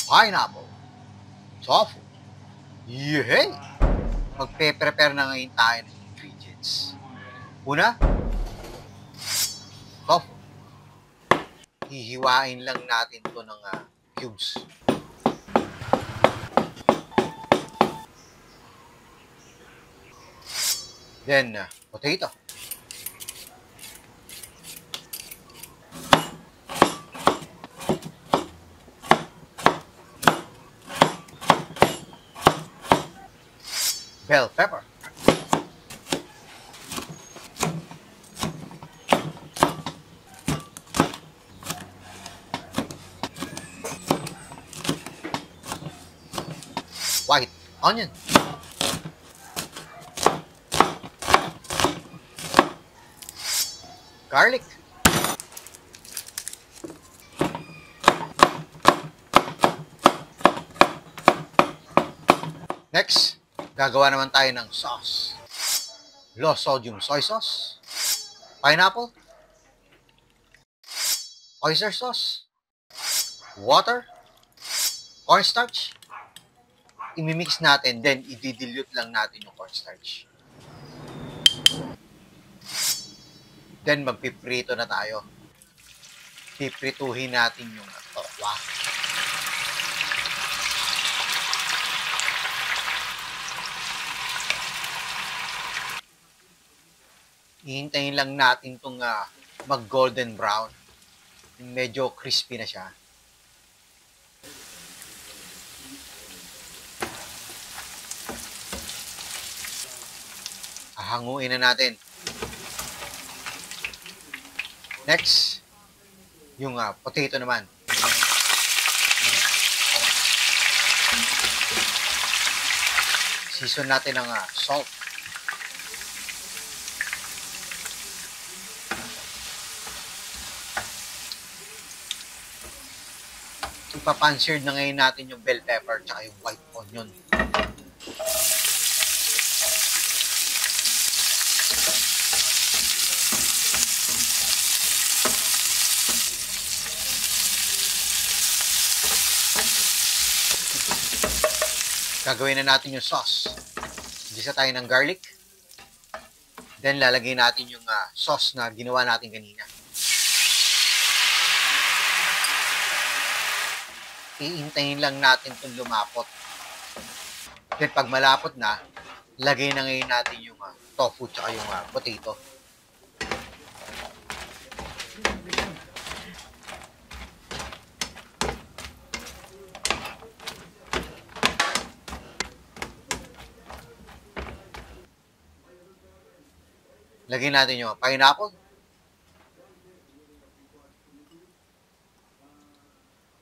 pineapple, tofu. Yehey! Magpe-prepare na ngayon tayo ng ingredients. Una, tofu. Hihiwain lang natin to ng cubes. Then, potato. Bell pepper. White onion. Garlic. Next, gagawa naman tayo ng sauce. Low sodium soy sauce, pineapple, oyster sauce, water, cornstarch. Imimix natin, then i-dilute lang natin yung cornstarch. Then magpiprito na tayo. Piprituhin natin yung tokwa. Ihintayin lang natin itong mag-golden brown. Medyo crispy na siya. Hanguin na natin. Next, yung potato naman. Season natin ng salt. Ipapanseared na ngayon natin yung bell pepper at yung white onion. Gagawin na natin yung sauce. Gisa tayo ng garlic. Then lalagay natin yung sauce na ginawa natin kanina. Iintayin lang natin itong lumapot. Then pag malapot na, lagay na ngayon natin yung tofu at yung potato. Lagyan natin yung pineapple.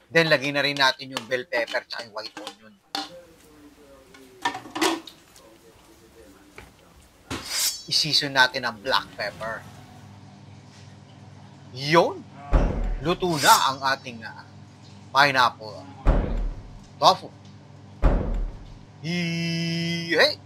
Then, lagyan na rin natin yung bell pepper at yung white onion. I-season natin ang black pepper. Yun! Luto na ang ating pineapple tofu. Hey!